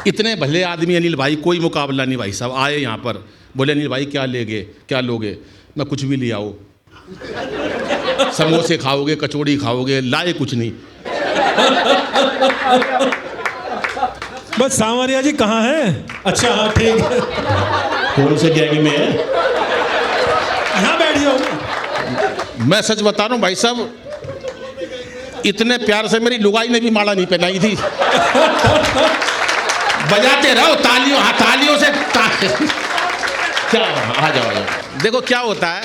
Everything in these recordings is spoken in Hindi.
इतने भले आदमी अनिल भाई, कोई मुकाबला नहीं भाई साहब। आए यहाँ पर, बोले अनिल भाई क्या लेगे, क्या लोगे? मैं कुछ भी ले आओ। समोसे खाओगे, कचौड़ी खाओगे, लाए कुछ नहीं। बस सांवरिया जी कहाँ हैं? अच्छा हाँ ठीक है। कौन से गैंग में है? यहाँ बैठ जाओ। मैं सच बता रहा हूँ भाई साहब, इतने प्यार से मेरी लुगाई ने भी माला नहीं पहनाई थी। बजाते रहो तालियों, हाँ तालियों से क्या, आ जाओ आ जाओ। देखो क्या होता है,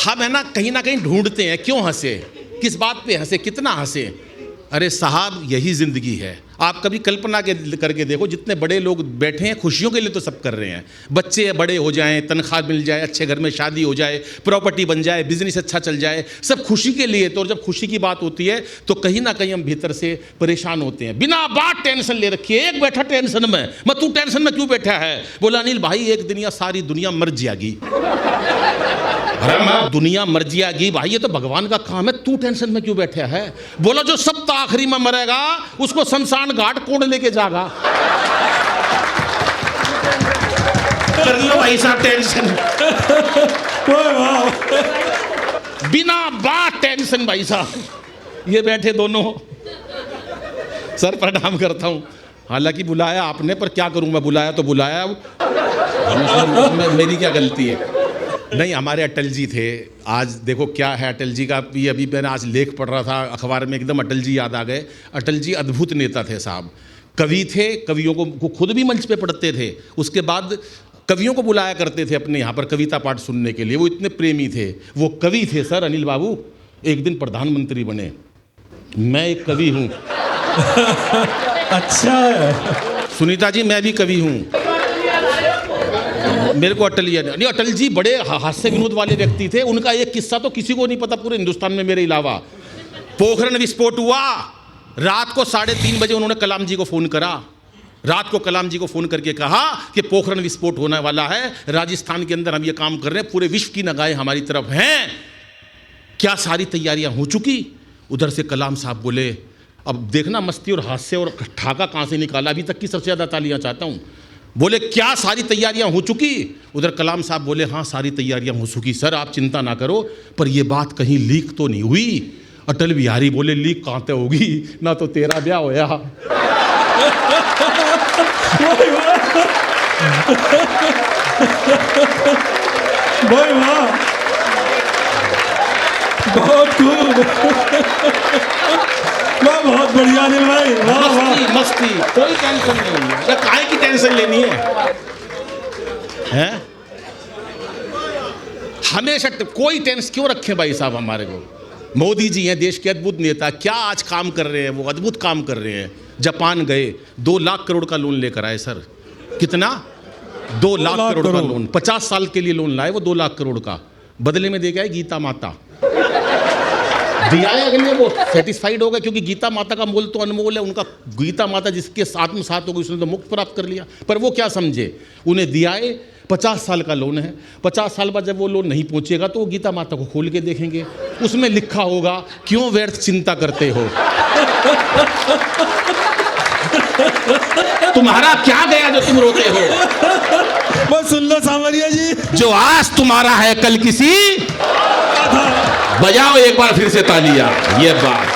हम है ना कहीं ढूंढते हैं क्यों हंसे, किस बात पे हंसे, कितना हंसे। अरे साहब यही जिंदगी है। आप कभी कल्पना करके देखो, जितने बड़े लोग बैठे हैं खुशियों के लिए तो सब कर रहे हैं। बच्चे बड़े हो जाएं, तनख्वाह मिल जाए, अच्छे घर में शादी हो जाए, प्रॉपर्टी बन जाए, बिजनेस अच्छा चल जाए, सब खुशी के लिए। तो जब खुशी की बात होती है तो कहीं ना कहीं हम भीतर से परेशान होते हैं। बिना बात टेंशन ले रखी है। एक बैठा टेंशन में, मैं तू टेंशन में क्यों बैठा है? बोला अनिल भाई एक दिन या सारी दुनिया मर जाएगी। दुनिया मर जाएगी भाई, ये तो भगवान का काम है, तू टेंशन में क्यों बैठा है? बोला जो सब आखिरी में मरेगा उसको शमशान घाट कौन लेके जाएगा? कर लो भाई साहब टेंशन। बिना बात टेंशन भाई साहब। ये बैठे दोनों, सर प्रणाम करता हूं। हालांकि बुलाया आपने, पर क्या करूं मैं, बुलाया तो बुलाया, मेरी क्या गलती है? नहीं, हमारे अटल जी थे। आज देखो क्या है अटल जी का, ये अभी मैंने आज लेख पढ़ रहा था अखबार में, एकदम अटल जी याद आ गए। अटल जी अद्भुत नेता थे साहब, कवि थे, कवियों को खुद भी मंच पे पढ़ते थे, उसके बाद कवियों को बुलाया करते थे अपने यहाँ पर कविता पाठ सुनने के लिए। वो इतने प्रेमी थे, वो कवि थे सर। अनिल बाबू एक दिन प्रधानमंत्री बने। मैं एक कवि हूँ। अच्छा सुनीता जी मैं भी कवि हूँ। मेरे को अटल जी बड़े हास्य विनोद वाले व्यक्ति थे। उनका एक किस्सा तो किसी को नहीं पता पूरे हिंदुस्तान में मेरे अलावा। पोखरण विस्फोट हुआ, रात को 3:30 बजे उन्होंने कलाम जी को फ़ोन करा। रात को कलाम जी को फ़ोन करके कहा कि पोखरण विस्फोट होने वाला है, राजस्थान के अंदर हम ये काम कर रहे हैं, पूरे विश्व की निगाहें हमारी तरफ हैं, क्या सारी तैयारियां हो चुकी? उधर से कलाम साहब बोले, अब देखना मस्ती और हास्य और ठाका कहाँ से निकाला, अभी तक की सबसे ज़्यादा तालियां चाहता हूँ। बोले क्या सारी तैयारियां हो चुकी? उधर कलाम साहब बोले हाँ सारी तैयारियां हो चुकी सर, आप चिंता ना करो, पर ये बात कहीं लीक तो नहीं हुई? अटल बिहारी बोले लीक कहाँ से होगी, ना तो तेरा ब्याह होया। भाई वाह, बहुत खूब, वाह बहुत बढ़िया अनिल भाई, वाह वाह। मस्ती, कोई टेंशन नहीं है, काहे की टेंशन लेनी है? हैं? हमेशा कोई टेंशन क्यों रखे भाई साहब? हमारे को मोदी जी हैं, देश के अद्भुत नेता, क्या आज काम कर रहे हैं, वो अद्भुत काम कर रहे हैं। जापान गए, 2 लाख करोड़ का लोन लेकर आए सर। कितना? 2 लाख करोड़ का लोन, 50 साल के लिए लोन लाए वो 2 लाख करोड़ का। बदले में दे गए गीता माता, दिया है अगले, वो सेटिस्फाइड हो गए, क्योंकि गीता माता का मोल तो अनमोल है। उनका गीता माता जिसके साथ में साथ हो गई उसने तो मुक्त प्राप्त कर लिया। पर वो क्या समझे, उन्हें दिया है 50 साल का लोन है, 50 साल बाद जब वो लोन नहीं पहुंचेगा तो वो गीता माता को खोल के देखेंगे, उसमें लिखा होगा क्यों व्यर्थ चिंता करते हो। तुम्हारा क्या गया जो तुम रोते हो? बस सुन लो सांवरिया जी, जो आज तुम्हारा है कल किसी, बजाओ एक बार फिर से तालियां। ये बात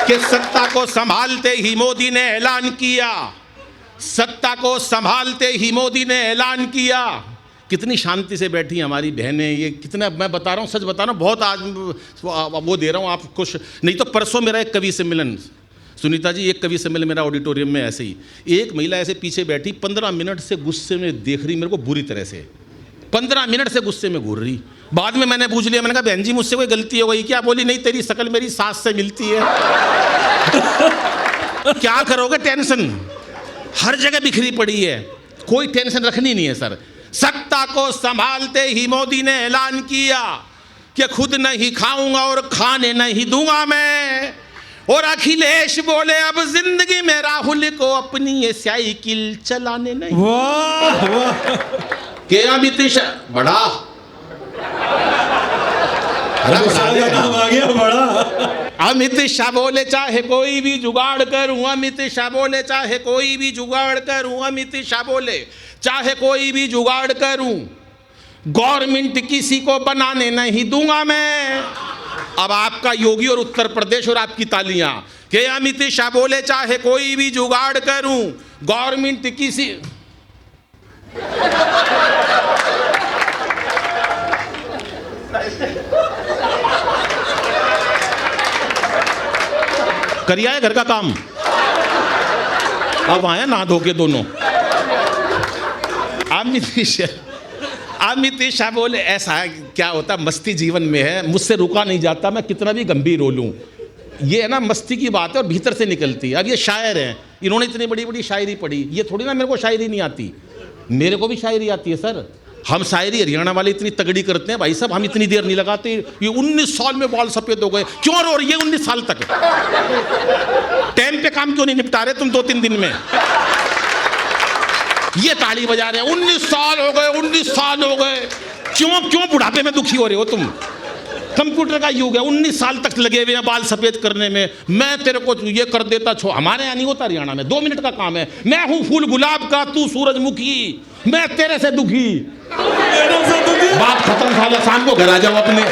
कि सत्ता को संभालते ही मोदी ने ऐलान किया, सत्ता को संभालते ही मोदी ने ऐलान किया। कितनी शांति से बैठी हमारी बहनें, ये कितना, मैं बता रहा हूँ, सच बता रहा हूँ, बहुत आज वो दे रहा हूँ आप कुछ नहीं तो। परसों मेरा एक कवि सम्मेलन, सुनीता जी एक कवि सम्मेलन मेरा ऑडिटोरियम में, ऐसे ही एक महिला ऐसे पीछे बैठी 15 मिनट से गुस्से में देख रही मेरे को बुरी तरह से, 15 मिनट से गुस्से में घूर रही। बाद में मैंने पूछ लिया, मैंने कहा बहन जी मुझसे कोई गलती हो गई क्या? बोली नहीं, तेरी शक्ल मेरी सास से मिलती है। क्या करोगे, टेंशन हर जगह बिखरी पड़ी है, कोई टेंशन रखनी नहीं है सर। सत्ता को संभालते ही मोदी ने ऐलान किया कि खुद नहीं खाऊंगा और खाने नहीं दूंगा मैं। और अखिलेश बोले अब जिंदगी में राहुल को अपनी ये साइकिल चलाने नहीं। वाह वाह, के अमित बड़ा आ गया बड़ा। अमित शाह बोले चाहे कोई भी जुगाड़ करूं, अमित शाह बोले चाहे कोई भी जुगाड़ करूं, अमित शाह बोले चाहे कोई भी जुगाड़ करूं, गवर्नमेंट किसी को बनाने नहीं दूंगा मैं। अब आपका योगी और उत्तर प्रदेश और आपकी तालियां कि अमित शाह बोले चाहे कोई भी जुगाड़ करूं, गवर्नमेंट किसी करिए घर का काम। अब आए ना धो के दोनों। अमित शाह बोले ऐसा है, क्या होता मस्ती जीवन में है, मुझसे रुका नहीं जाता, मैं कितना भी गंभीर हो लूं। ये है ना मस्ती की बात है और भीतर से निकलती है। अब ये शायर हैं, इन्होंने इतनी बड़ी बड़ी शायरी पढ़ी, ये थोड़ी ना मेरे को शायरी नहीं आती, मेरे को भी शायरी आती है सर। हम शायरी हरियाणा वाले इतनी तगड़ी करते हैं भाई साहब, हम इतनी देर नहीं लगाते। ये 19 साल में बाल सफेद हो गए, क्यों रो रही है 19 साल तक? टाइम पे काम क्यों नहीं निपटा रहे तुम 2-3 दिन में? ये ताली बजा रहे हैं, 19 साल हो गए, 19 साल हो गए, क्यों बुढ़ापे में दुखी हो रहे हो तुम? कंप्यूटर का युग है, 19 साल तक लगे हुए हैं बाल सफेद करने में। मैं तेरे को ये कर देता हमारे यहाँ नहीं होता, हरियाणा में 2 मिनट का काम है। मैं हूं फूल गुलाब का, तू सूरजमुखी, मैं तेरे से दुखी। बात खत्म, साला शाम को घर आ जाओ अपने।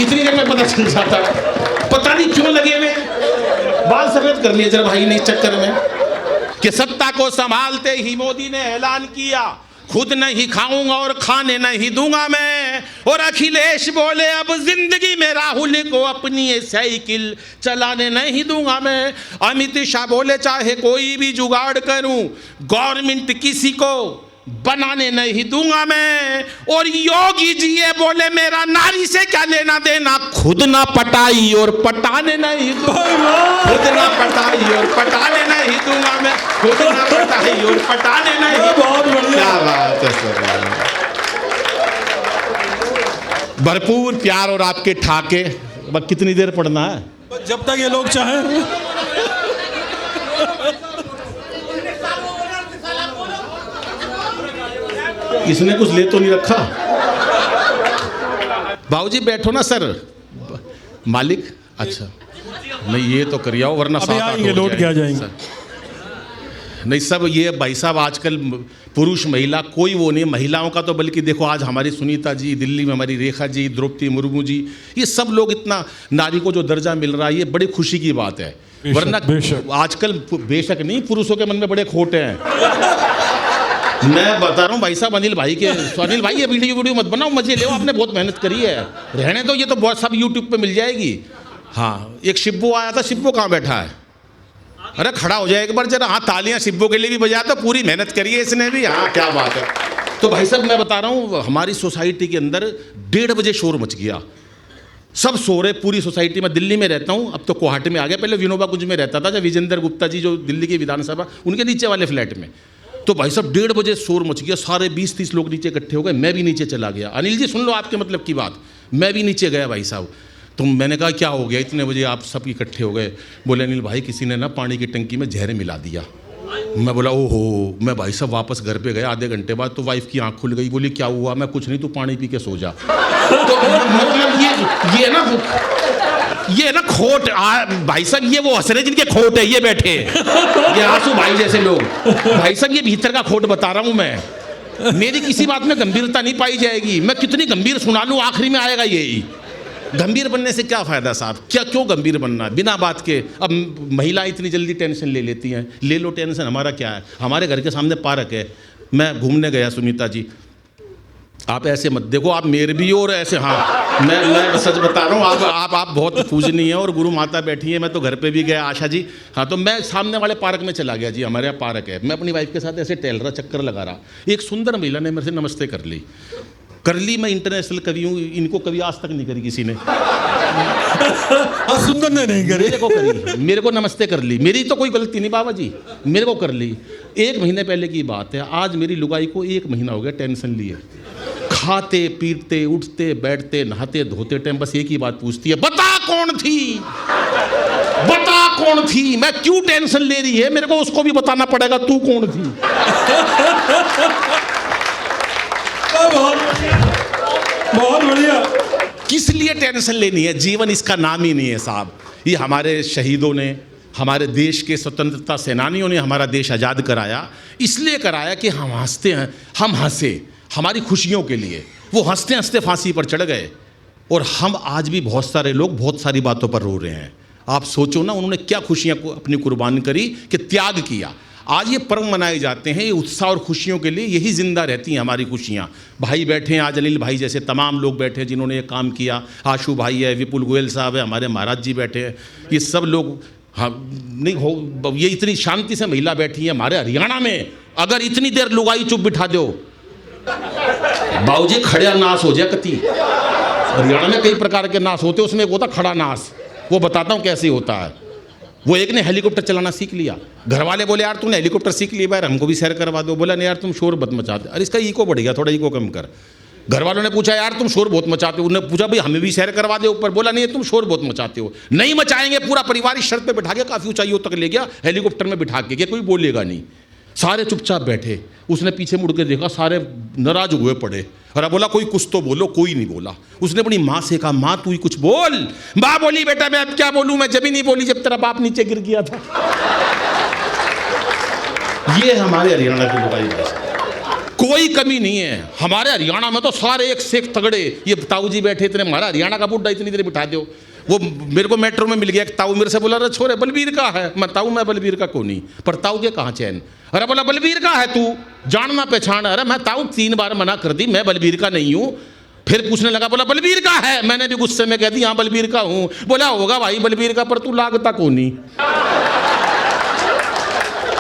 इतनी देर में पता चल जाता, पता नहीं क्यों लगे हुए बाल सफेद कर लिए जरा भाई ने इस चक्कर में कि सत्ता को संभालते ही मोदी ने ऐलान किया, खुद नहीं खाऊंगा और खाने नहीं दूंगा मैं। और अखिलेश बोले अब जिंदगी में राहुल को अपनी साइकिल चलाने नहीं दूंगा मैं। अमित शाह बोले चाहे कोई भी जुगाड़ करूं, गवर्नमेंट किसी को बनाने नहीं दूंगा मैं। और योगी जी ये बोले मेरा नारी से क्या लेना देना, खुद ना पटाई और पटाने नहीं दूंगा, खुद ना पटाई और पटाने नहीं दूंगा मैं, खुद ना पटाई और पटाने नहीं। बहुत बढ़िया, क्या बात है सर, भरपूर प्यार और आपके ठाके। कितनी देर पढ़ना है? जब तक ये लोग चाहें। इसने कुछ ले तो नहीं रखा? बाबूजी बैठो ना सर। मालिक अच्छा नहीं, ये तो करिए वरना अभी आएंगे, लौट के आ जाएंगे। नहीं सब ये भाई साहब आजकल पुरुष महिला कोई वो नहीं, महिलाओं का तो बल्कि देखो आज हमारी सुनीता जी, दिल्ली में हमारी रेखा जी, द्रौपदी मुर्मू जी, ये सब लोग इतना नारी को जो दर्जा मिल रहा है ये बड़ी खुशी की बात है। वरना आजकल बेशक नहीं, पुरुषों के मन में बड़े खोट हैं। मैं बता रहा हूँ भाई साहब, अनिल भाई के, अनिल भाई ये वीडियो मत बनाओ, मजे लो, आपने बहुत मेहनत करी है, रहने दो, ये तो बहुत सब यूट्यूब पे मिल जाएगी। हाँ एक शिब्बू आया था, शिब्बू कहाँ बैठा है? अरे खड़ा हो जाए एक बार जरा। हाँ तालियां शिब्बू के लिए भी बजा, तो पूरी मेहनत करी है इसने भी। हाँ क्या बात है। तो भाई साहब मैं बता रहा हूँ हमारी सोसाइटी के अंदर 1:30 बजे शोर मच गया, सब सो रहे पूरी सोसाइटी में। दिल्ली में रहता हूँ, अब तो गुवाहाटी में आ गया, पहले विनोबा कुंज में रहता था जब विजेंद्र गुप्ता जी जो दिल्ली की विधानसभा, उनके नीचे वाले फ्लैट में। तो भाई साहब 1:30 बजे शोर मच गया, सारे 20-30 लोग नीचे इकट्ठे हो गए, मैं भी नीचे चला गया। अनिल जी सुन लो आपके मतलब की बात, मैं भी नीचे गया भाई साहब। तो मैंने कहा क्या हो गया इतने बजे आप सब इकट्ठे हो गए? बोले अनिल भाई किसी ने ना पानी की टंकी में जहर मिला दिया। मैं बोला ओहो। मैं भाई साहब वापस घर पे गया, आधे घंटे बाद तो वाइफ की आंख खुल गई, बोली क्या हुआ? मैं कुछ नहीं, तू पानी पी के सो जा। तो मतलब ये ना खोट भाई साहब, ये वो हंस रहे जिनके खोट है, ये बैठे ये आंसू भाई जैसे लोग। भाई साहब ये भीतर का खोट बता रहा हूं मैं, मेरी किसी बात में गंभीरता नहीं पाई जाएगी, मैं कितनी गंभीर सुना लूं आखिरी में आएगा यही। गंभीर बनने से क्या फ़ायदा साहब, क्यों गंभीर बनना है बिना बात के? अब महिलाएं इतनी जल्दी टेंशन ले लेती हैं, ले लो टेंशन, हमारा क्या है? हमारे घर के सामने पार्क है, मैं घूमने गया सुनीता जी, आप ऐसे मत देखो, आप मेरे भी और ऐसे। हाँ मैं सच बता रहा हूँ, आप बहुत पूजनीय हैं और गुरु माता बैठी है। मैं तो घर पे भी गया आशा जी, हाँ तो मैं सामने वाले पार्क में चला गया जी, हमारे यहाँ पार्क है, मैं अपनी वाइफ के साथ ऐसे टहल रहा, चक्कर लगा रहा, एक सुंदर महिला ने मेरे से नमस्ते कर ली। मैं इंटरनेशनल कवि हूँ, इनको कभी आज तक नहीं करी किसी ने। सुंदर ने नहीं करी, मेरे को करी, मेरे को नमस्ते कर ली, मेरी तो कोई गलती नहीं बाबा जी, मेरे को कर ली। 1 महीने पहले की बात है, आज मेरी लुगाई को 1 महीना हो गया टेंशन लिए, खाते पीते उठते बैठते नहाते धोते टाइम बस एक ही बात पूछती है, बता कौन थी, बता कौन थी। मैं क्यों टेंशन ले रही है, मेरे को उसको भी बताना पड़ेगा तू कौन थी। बहुत बढ़िया। किस लिए टेंशन लेनी है? जीवन इसका नाम ही नहीं है साहब। ये हमारे शहीदों ने, हमारे देश के स्वतंत्रता सेनानियों ने हमारा देश आज़ाद कराया, इसलिए कराया कि हम हंसते हैं, हम हंसे हमारी खुशियों के लिए। वो हंसते हंसते फांसी पर चढ़ गए और हम आज भी बहुत सारे लोग बहुत सारी बातों पर रो रहे हैं। आप सोचो ना, उन्होंने क्या खुशियाँ को अपनी कुर्बान करी, कि त्याग किया। आज ये पर्व मनाए जाते हैं, ये उत्साह और खुशियों के लिए, यही जिंदा रहती हैं हमारी खुशियाँ। भाई बैठे हैं आज, अनिल भाई जैसे तमाम लोग बैठे हैं जिन्होंने ये काम किया, आशू भाई है, विपुल गोयल साहब है, हमारे महाराज जी बैठे हैं, ये सब लोग। हाँ नहीं हो, ये इतनी शांति से महिला बैठी है हमारे हरियाणा में। अगर इतनी देर लुगाई चुप बिठा दो, बाबूजी खड़ा नाश हो जाए कति। हरियाणा में कई प्रकार के नाश होते हैं, उसमें एक होता खड़ा नाश, वो बताता हूँ कैसे होता है। वो एक ने हेलीकॉप्टर चलाना सीख लिया, घर वाले बोले यार तूने हेलीकॉप्टर सीख लिया यार, हमको भी सैर करवा दो। बोला नहीं यार तुम शोर मत मचाते। अरे इसका ईको बढ़ गया, थोड़ा ईको कम कर। घर वालों ने पूछा यार तुम शोर बहुत मचाते हो, उन्होंने पूछा भाई हमें भी सैर करवा दे ऊपर। बोला नहीं तुम शोर बहुत मचाते हो। नहीं मचाएंगे, पूरा परिवार इस शर्त पे बिठा के काफ़ी ऊंचाइयों तक ले गया, हेलीकॉप्टर में बिठा के, कोई बोलेगा नहीं। सारे चुपचाप बैठे। उसने पीछे मुड़ के देखा, सारे नाराज हुए पड़े। और बोला कोई कुछ तो बोलो, कोई नहीं बोला। उसने अपनी माँ से कहा माँ तू ही कुछ बोल। माँ बोली बेटा मैं अब क्या बोलूँ, मैं जब ही नहीं बोली जब तेरा बाप नीचे गिर गया था। ये हमारे हरियाणा की लुगाई भाषा, कोई कमी नहीं है हमारे हरियाणा में तो सारे एक से एक तगड़े। ये ताऊ जी बैठे इतने, हमारा हरियाणा का बुड्ढा इतनी देर बिठा दो। वो मेरे को मेट्रो में मिल गया, ताऊ मेरे से बोला अरे छोरे बलबीर का है। मैं ताऊ मैं बलबीर का को नहीं, पर ताऊ के कहाँ चैन। अरे बोला बलबीर का है तू, जानना पहचान। अरे मैं ताऊ 3 बार मना कर दी, मैं बलबीर का नहीं हूँ। फिर पूछने लगा, बोला बलबीर का है। मैंने भी गुस्से में कह दी हाँ बलबीर का हूँ। बोला होगा भाई बलबीर का, पर तू लागता को नहीं,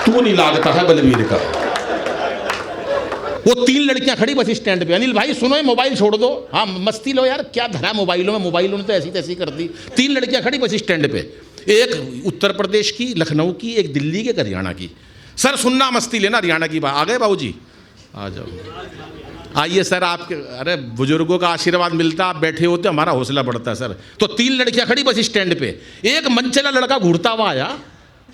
तू नहीं लागता है बलबीर का। वो 3 लड़कियां खड़ी बस स्टैंड पे। अनिल भाई सुनो, ये मोबाइल छोड़ दो, हाँ मस्ती लो यार, क्या धरा मोबाइलों में, मोबाइलों ने तो ऐसी तैसी कर दी। 3 लड़कियां खड़ी बस स्टैंड पे, एक उत्तर प्रदेश की, लखनऊ की, एक दिल्ली की, एक हरियाणा की। सर सुनना मस्ती लेना हरियाणा की बात। आ गए बाबूजी, आ जाओ, आइए सर आपके। अरे बुजुर्गों का आशीर्वाद मिलता, आप बैठे होते हमारा हौसला बढ़ता है सर। तो 3 लड़कियां खड़ी बस स्टैंड पे, एक मनचला लड़का घूरता हुआ आया,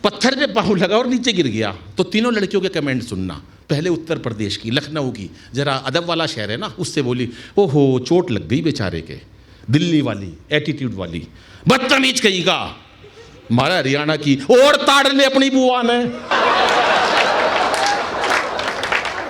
पत्थर पे पाँव लगा और नीचे गिर गया। तो तीनों लड़कियों के कमेंट सुनना। पहले उत्तर प्रदेश की, लखनऊ की, जरा अदब वाला शहर है ना, उससे बोली ओहो चोट लग गई बेचारे के। दिल्ली वाली एटीट्यूड वाली, बदतमीज कहीं का। हमारा हरियाणा की, और ताड़ ले अपनी बुआ ने।